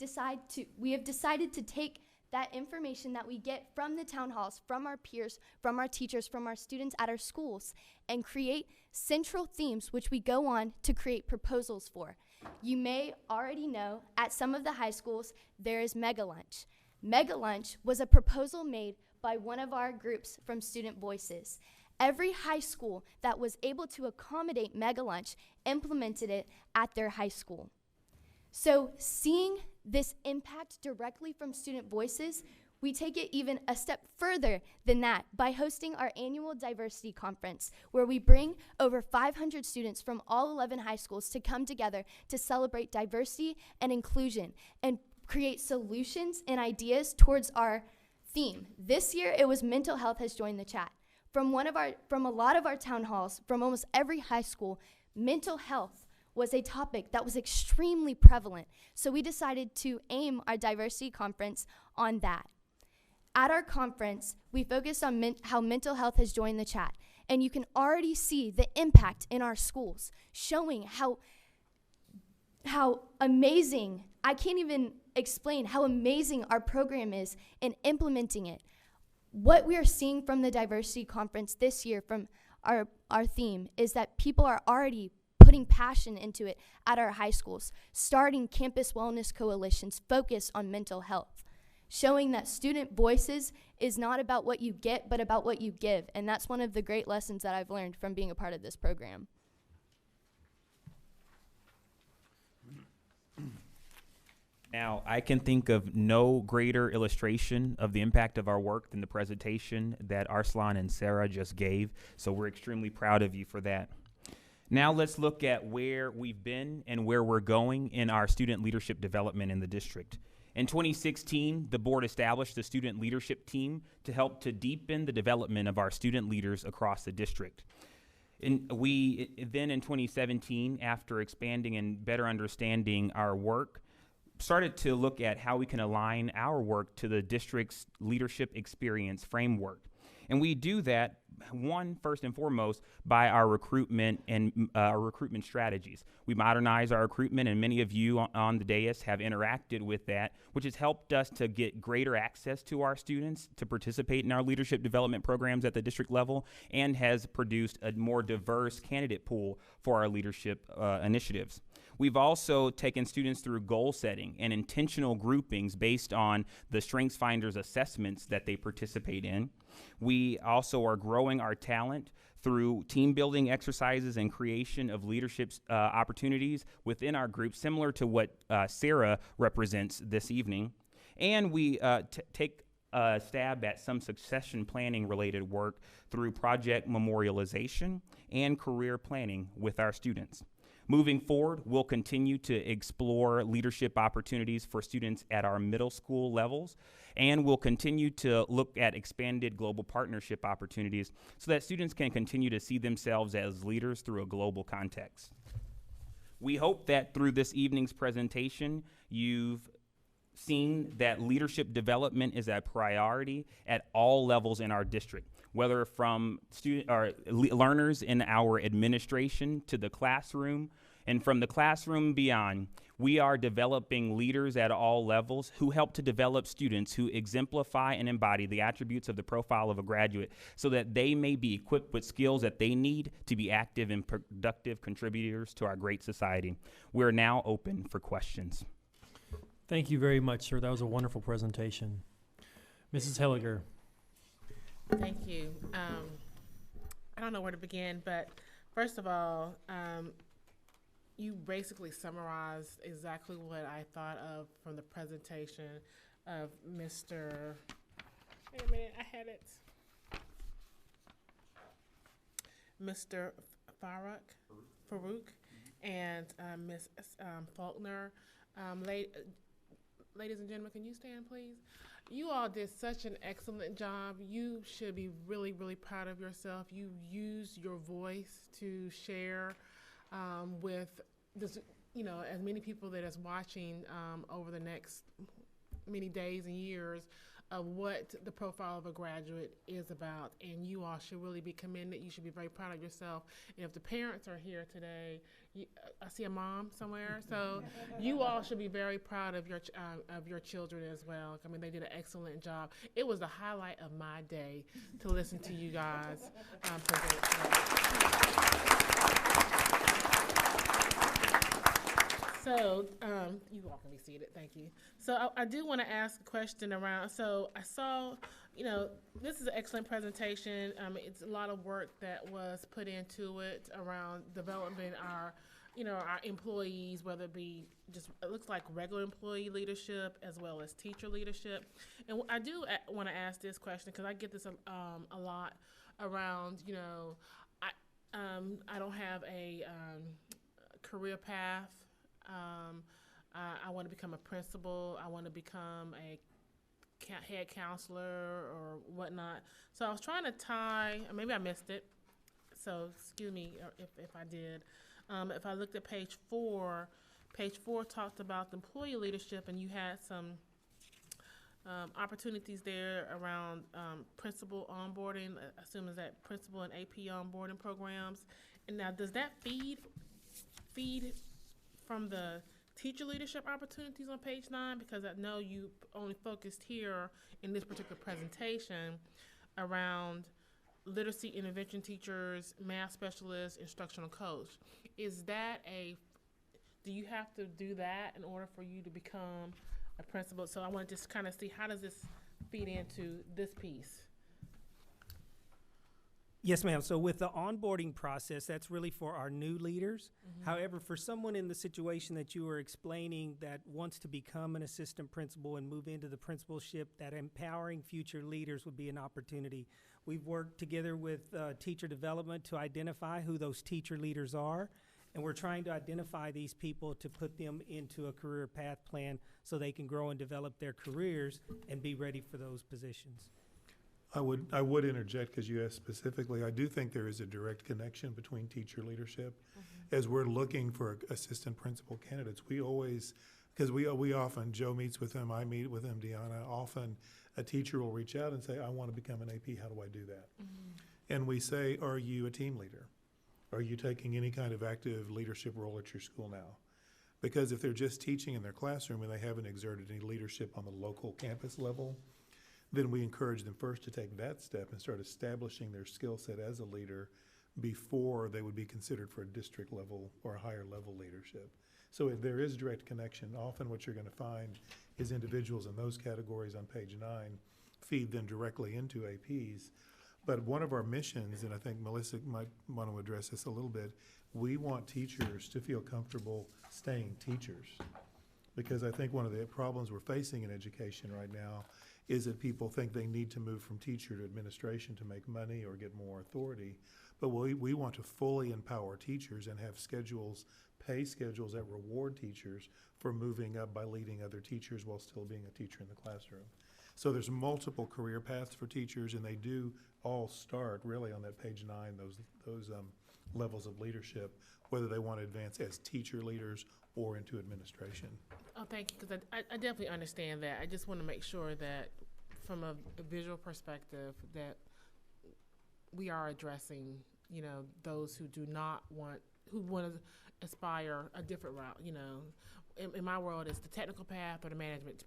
have decided to take that information that we get from the town halls, from our peers, from our teachers, from our students at our schools, and create central themes which we go on to create proposals for. You may already know at some of the high schools there is Mega Lunch. Mega Lunch was a proposal made by one of our groups from Student Voices. Every high school that was able to accommodate Mega Lunch implemented it at their high school. So seeing this impact directly from Student Voices, we take it even a step further than that by hosting our annual diversity conference, where we bring over 500 students from all 11 high schools to come together to celebrate diversity and inclusion and create solutions and ideas towards our theme. This year, it was mental health has joined the chat. From a lot of our town halls, from almost every high school, mental health was a topic that was extremely prevalent. So we decided to aim our diversity conference on that. At our conference, we focused on how mental health has joined the chat. And you can already see the impact in our schools, showing how amazing, I can't even explain how amazing our program is in implementing it. What we are seeing from the diversity conference this year from our theme is that people are already putting passion into it at our high schools, starting campus wellness coalitions focused on mental health, showing that student voices is not about what you get, but about what you give. And that's one of the great lessons that I've learned from being a part of this program. Now, I can think of no greater illustration of the impact of our work than the presentation that Arslan and Sarah just gave, so we're extremely proud of you for that. Now let's look at where we've been and where we're going in our student leadership development in the district. In 2016, the board established the student leadership team to help to deepen the development of our student leaders across the district. And we then in 2017, after expanding and better understanding our work, started to look at how we can align our work to the district's leadership experience framework. And we do that, first and foremost, by our recruitment and our recruitment strategies. We modernize our recruitment, and many of you on the dais have interacted with that, which has helped us to get greater access to our students to participate in our leadership development programs at the district level, and has produced a more diverse candidate pool for our leadership initiatives. We've also taken students through goal setting and intentional groupings based on the StrengthsFinders assessments that they participate in. We also are growing our talent through team building exercises and creation of leadership opportunities within our group, similar to what Sarah represents this evening. And we take a stab at some succession planning related work through project memorialization and career planning with our students. Moving forward, we'll continue to explore leadership opportunities for students at our middle school levels, and we'll continue to look at expanded global partnership opportunities so that students can continue to see themselves as leaders through a global context. We hope that through this evening's presentation, you've seen that leadership development is a priority at all levels in our district, whether from learners in our administration to the classroom, and from the classroom beyond. We are developing leaders at all levels who help to develop students who exemplify and embody the attributes of the profile of a graduate so that they may be equipped with skills that they need to be active and productive contributors to our great society. We're now open for questions. Thank you very much, sir. That was a wonderful presentation. Mrs. Helliger. Thank you. I don't know where to begin, but first of all, you basically summarized exactly what I thought of from the presentation of Mr. Wait a minute, I had it. Mr. Farouk and Ms. Faulkner. Ladies and gentlemen, can you stand, please? You all did such an excellent job. You should be really, really proud of yourself. You used your voice to share with this, as many people that is watching over the next many days and years of what the profile of a graduate is about. And you all should really be commended. You should be very proud of yourself. And if the parents are here today, I see a mom somewhere, so you all should be very proud of your children as well. I mean, they did an excellent job. It was the highlight of my day to listen to you guys present. So, you all can be seated, thank you. So I do want to ask a question around, so I saw, this is an excellent presentation. It's a lot of work that was put into it around developing our employees, whether it be it looks like regular employee leadership as well as teacher leadership. And I do want to ask this question because I get this a lot around, I don't have a career path. I want to become a principal. I want to become a head counselor or whatnot. So I was trying to tie, or maybe I missed it. So excuse me if I did. If I looked at page 4 talked about the employee leadership, and you had some opportunities there around principal onboarding, assuming that principal and AP onboarding programs. And now, does that feed from the teacher leadership opportunities on page 9? Because I know you only focused here in this particular presentation around literacy intervention teachers, math specialists, instructional coach. Is that do you have to do that in order for you to become a principal? So I want to just kind of see, how does this feed into this piece? Yes, ma'am. So with the onboarding process, that's really for our new leaders. However, for someone in the situation that you were explaining that wants to become an assistant principal and move into the principalship, that empowering future leaders would be an opportunity. We've worked together with teacher development to identify who those teacher leaders are, and we're trying to identify these people to put them into a career path plan so they can grow and develop their careers and be ready for those positions. I would interject, because you asked specifically, I do think there is a direct connection between teacher leadership. As we're looking for assistant principal candidates, we always, because we often, Joe meets with them, I meet with them, Deanna, often a teacher will reach out and say, I want to become an AP, how do I do that? And we say, are you a team leader? Are you taking any kind of active leadership role at your school now? Because if they're just teaching in their classroom and they haven't exerted any leadership on the local campus level, then we encourage them first to take that step and start establishing their skill set as a leader before they would be considered for a district level or a higher level leadership. So there is direct connection. Often what you're going to find is individuals in those categories on page 9 feed them directly into APs. But one of our missions, and I think Melissa might want to address this a little bit, we want teachers to feel comfortable staying teachers. Because I think one of the problems we're facing in education right now is that people think they need to move from teacher to administration to make money or get more authority. But we want to fully empower teachers and have schedules, pay schedules that reward teachers for moving up by leading other teachers while still being a teacher in the classroom. So there's multiple career paths for teachers, and they do all start really on that page 9, those levels of leadership, whether they want to advance as teacher leaders or into administration. Oh, thank you, because I definitely understand that. I just want to make sure that from a visual perspective that we are addressing, you know, those who want to aspire a different route. You know, in my world, it's the technical path or the management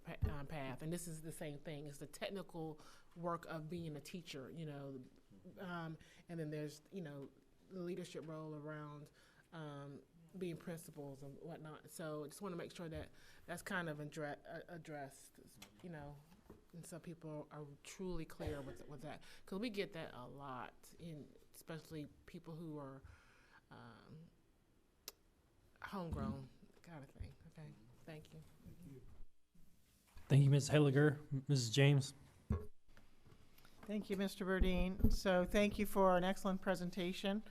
path, and this is the same thing. It's the technical work of being a teacher, you know, and then there's, you know, the leadership role around being principals and whatnot. So I just want to make sure that that's kind of addressed, you know, and so people are truly clear with that. Because we get that a lot, especially people who are homegrown kind of thing. Okay, thank you. Thank you, Ms. Heliger. Mrs. James. Thank you, Mr. Burdine. So thank you for an excellent presentation.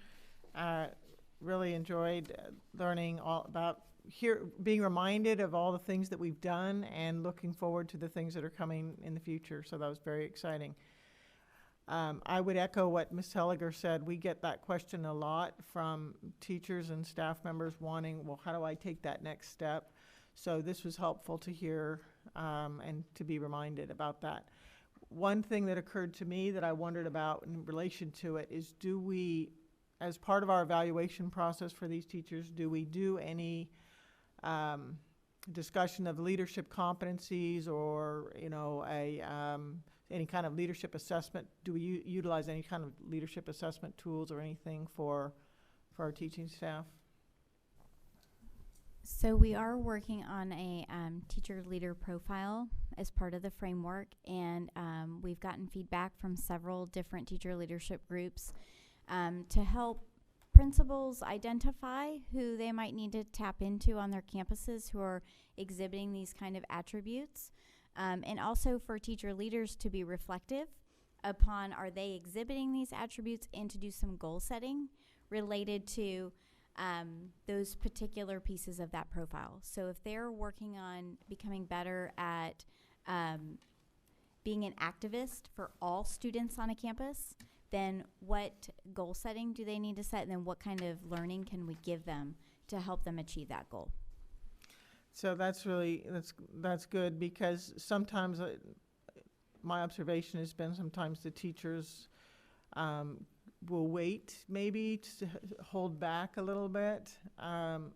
Really enjoyed learning all about being reminded of all the things that we've done and looking forward to the things that are coming in the future. So that was very exciting. I would echo what Ms. Heliger said. We get that question a lot from teachers and staff members wanting, well, how do I take that next step? So this was helpful to hear and to be reminded about that. One thing that occurred to me that I wondered about in relation to it is, do we, as part of our evaluation process for these teachers, do we do any discussion of leadership competencies or, you know, any kind of leadership assessment? Do we utilize any kind of leadership assessment tools or anything for our teaching staff? So we are working on a teacher leader profile as part of the framework, and we've gotten feedback from several different teacher leadership groups to help principals identify who they might need to tap into on their campuses who are exhibiting these kind of attributes, and also for teacher leaders to be reflective upon, are they exhibiting these attributes, and to do some goal setting related to those particular pieces of that profile. So if they're working on becoming better at being an activist for all students on a campus, then what goal setting do they need to set, and then what kind of learning can we give them to help them achieve that goal? So that's really, that's good, because sometimes my observation has been sometimes the teachers will wait maybe to hold back a little bit,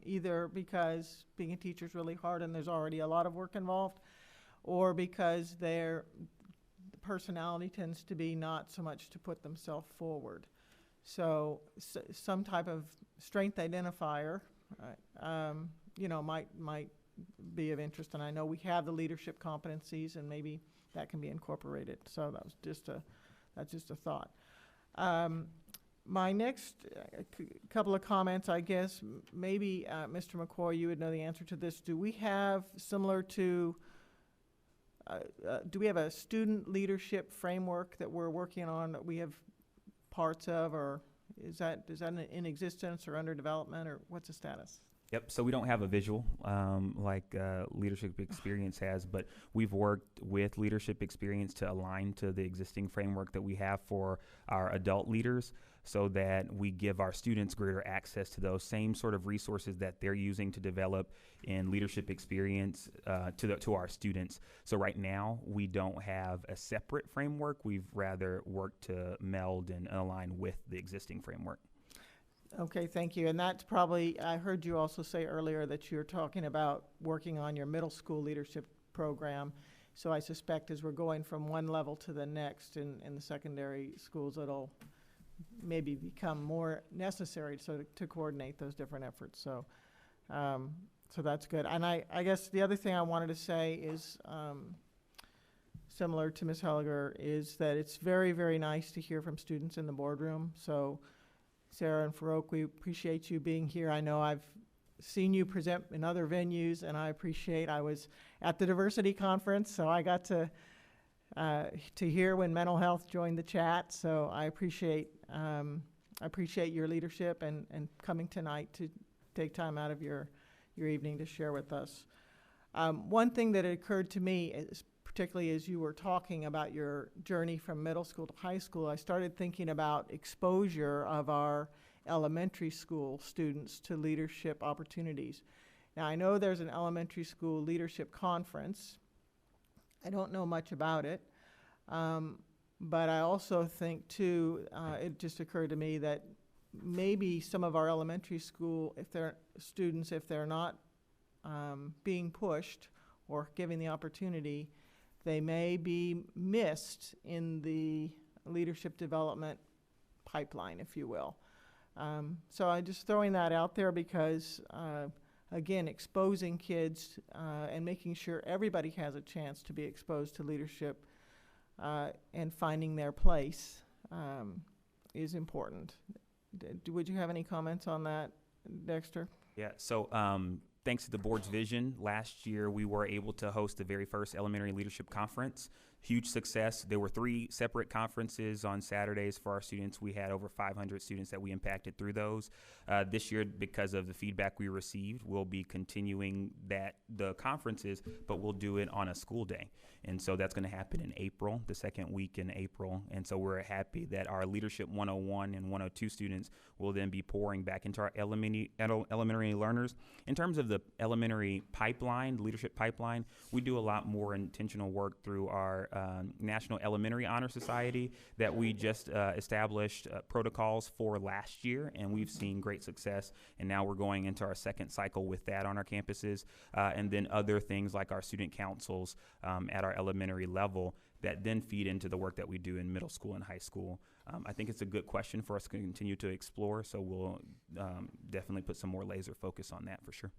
either because being a teacher is really hard and there's already a lot of work involved, or because the personality tends to be not so much to put themselves forward. So some type of strength identifier, you know, might be of interest. And I know we have the leadership competencies, and maybe that can be incorporated. So that's just a thought. My next couple of comments, I guess, maybe Mr. McCoy, you would know the answer to this. Do we have similar to do we have a student leadership framework that we're working on that we have parts of, or is that in existence or under development, or what's the status? Yep, so we don't have a visual like Leadership Experience has, but we've worked with Leadership Experience to align to the existing framework that we have for our adult leaders, so that we give our students greater access to those same sort of resources that they're using to develop in Leadership Experience to our students. So right now, we don't have a separate framework. We've rather worked to meld and align with the existing framework. Okay, thank you. And that's probably, I heard you also say earlier that you're talking about working on your middle school leadership program. So I suspect as we're going from one level to the next in the secondary schools, it'll maybe become more necessary to coordinate those different efforts. So so that's good. And I guess the other thing I wanted to say is similar to Ms. Helliger, is that it's very, very nice to hear from students in the boardroom. So Sarah and Farouk, we appreciate you being here. I know I've seen you present in other venues, and I was at the diversity conference, so I got to hear when mental health joined the chat. So I appreciate your leadership and coming tonight to take time out of your evening to share with us. One thing that occurred to me is, particularly as you were talking about your journey from middle school to high school, I started thinking about exposure of our elementary school students to leadership opportunities. Now, I know there's an elementary school leadership conference. I don't know much about it, but I also think, too, it just occurred to me that maybe some of our elementary school, if they're not being pushed or given the opportunity, they may be missed in the leadership development pipeline, if you will. So I'm just throwing that out there because, again, exposing kids and making sure everybody has a chance to be exposed to leadership and finding their place is important. Would you have any comments on that, Dexter? Yeah, so thanks to the board's vision, last year we were able to host the very first elementary leadership conference. Huge success. There were 3 separate conferences on Saturdays for our students. We had over 500 students that we impacted through those. This year, because of the feedback we received, we'll be continuing the conferences, but we'll do it on a school day. And so that's going to happen in April, the second week in April. And so we're happy that our Leadership 101 and 102 students will then be pouring back into our elementary learners. In terms of the elementary pipeline, leadership pipeline, we do a lot more intentional work through our National Elementary Honor Society that we just established protocols for last year, and we've seen great success. And now we're going into our second cycle with that on our campuses, and then other things like our student councils at our elementary level that then feed into the work that we do in middle school and high school. I think it's a good question for us to continue to explore, so we'll definitely put some more laser focus on that for sure.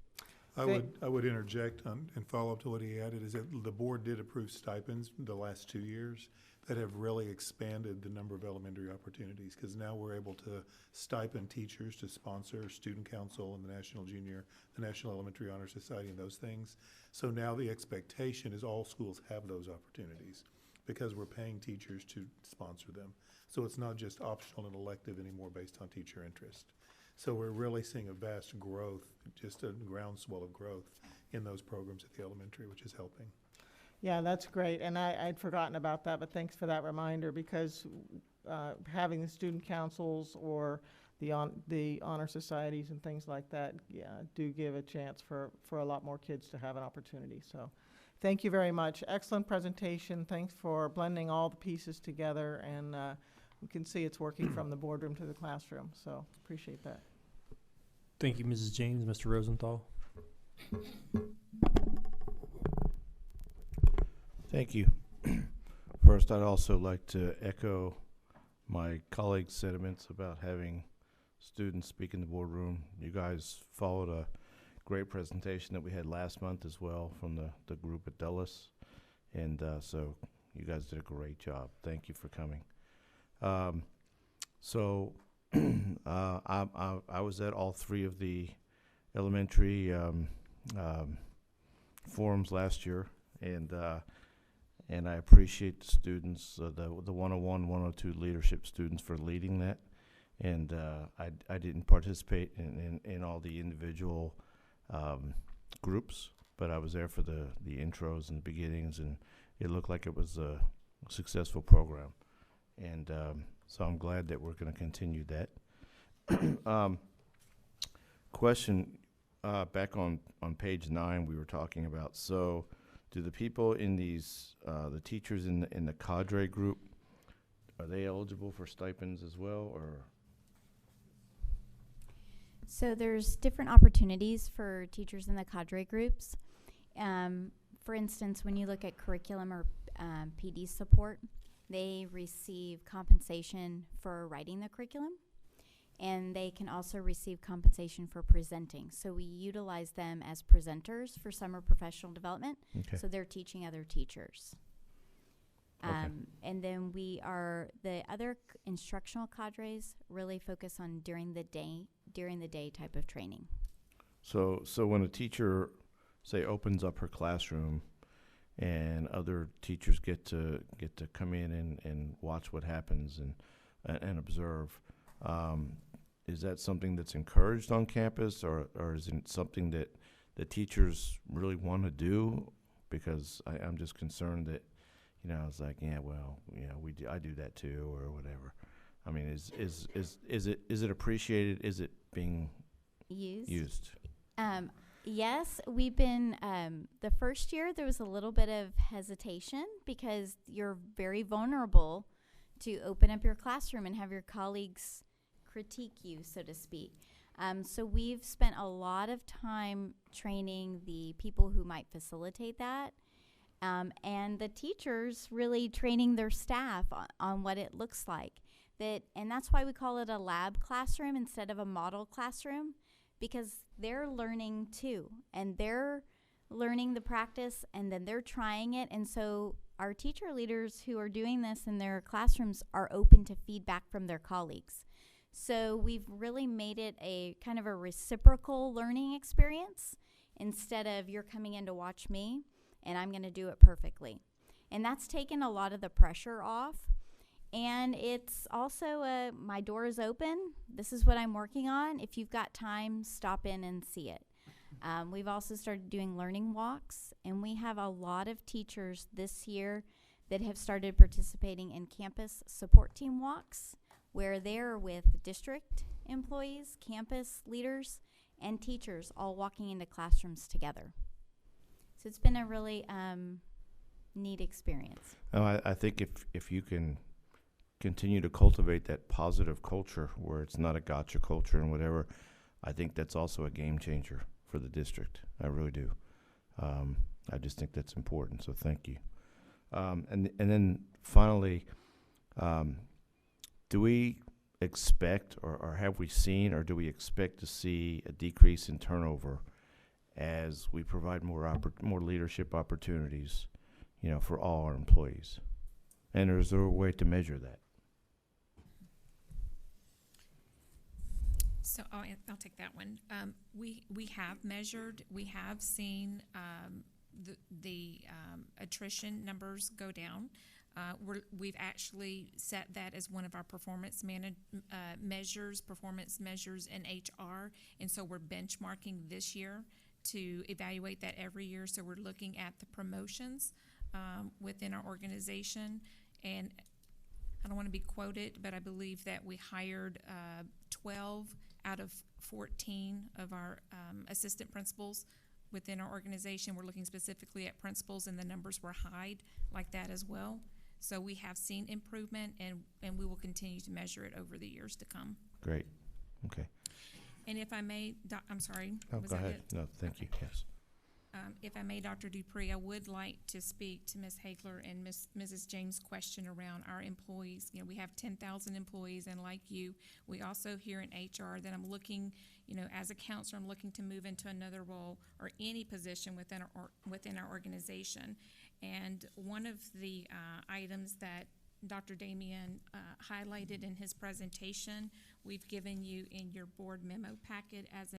I would interject and follow up to what he added, is that the board did approve stipends the last 2 years that have really expanded the number of elementary opportunities, because now we're able to stipend teachers to sponsor student council and the National Elementary Honor Society and those things. So now the expectation is all schools have those opportunities because we're paying teachers to sponsor them. So it's not just optional and elective anymore based on teacher interest. So we're really seeing a vast growth, just a groundswell of growth in those programs at the elementary, which is helping. Yeah, that's great. And I'd forgotten about that, but thanks for that reminder, because having the student councils or the honor societies and things like that do give a chance for a lot more kids to have an opportunity. So thank you very much. Excellent presentation. Thanks for blending all the pieces together, and we can see it's working from the boardroom to the classroom, so appreciate that. Thank you, Mrs. James. Mr. Rosenthal. Thank you. First, I'd also like to echo my colleagues' sentiments about having students speak in the boardroom. You guys followed a great presentation that we had last month as well from the group at Dulles. And so you guys did a great job. Thank you for coming. I was at all three of the elementary forums last year, and I appreciate the students, the 101, 102 leadership students for leading that. And I didn't participate in all the individual groups, but I was there for the intros and the beginnings, and it looked like it was a successful program. And so I'm glad that we're going to continue that. Question, back on page 9 we were talking about. So do the people in these, the teachers in the cadre group, are they eligible for stipends as well, or? So there's different opportunities for teachers in the cadre groups. For instance, when you look at curriculum or PD support, they receive compensation for writing the curriculum, and they can also receive compensation for presenting. So we utilize them as presenters for summer professional development. Okay. So they're teaching other teachers. Okay. And then the other instructional cadres really focus on during the day type of training. So when a teacher, say, opens up her classroom and other teachers get to come in and watch what happens and observe, is that something that's encouraged on campus, or is it something that the teachers really want to do? Because I'm just concerned that, it's like, yeah, well, I do that too, or whatever. I mean, is it appreciated? Is it being used? Yes, we've been, the first year there was a little bit of hesitation because you're very vulnerable to open up your classroom and have your colleagues critique you, so to speak. So we've spent a lot of time training the people who might facilitate that, and the teachers really training their staff on what it looks like. And that's why we call it a lab classroom instead of a model classroom, because they're learning too, and they're learning the practice, and then they're trying it. And so our teacher leaders who are doing this in their classrooms are open to feedback from their colleagues. So we've really made it a kind of a reciprocal learning experience instead of you're coming in to watch me and I'm going to do it perfectly. And that's taken a lot of the pressure off. And it's also my door is open. This is what I'm working on. If you've got time, stop in and see it. We've also started doing learning walks, and we have a lot of teachers this year that have started participating in campus support team walks, where they're with district employees, campus leaders, and teachers all walking into classrooms together. So it's been a really neat experience. I think if you can continue to cultivate that positive culture where it's not a gotcha culture and whatever, I think that's also a game changer for the district. I really do. I just think that's important, so thank you. And then finally, do we expect or have we seen or do we expect to see a decrease in turnover as we provide more leadership opportunities, for all our employees? And is there a way to measure that? So I'll take that one. We have measured, we have seen the attrition numbers go down. We've actually set that as one of our performance measures in HR, and so we're benchmarking this year to evaluate that every year. So we're looking at the promotions within our organization, and I don't want to be quoted, but I believe that we hired 12 out of 14 of our assistant principals within our organization. We're looking specifically at principals, and the numbers were high like that as well. So we have seen improvement, and we will continue to measure it over the years to come. Great. Okay. And if I may, I'm sorry. No, was go that ahead. it? No, thank you. Yes. If I may, Dr. Dupree, I would like to speak to Ms. Hagler and Mrs. James' question around our employees. You know, we have 10,000 employees, and like you, we also here in HR that I'm looking, you know, as a counselor, I'm looking to move into another role or any position within our organization. And one of the items that Dr. Damien highlighted in his presentation, we've given you in your board memo packet as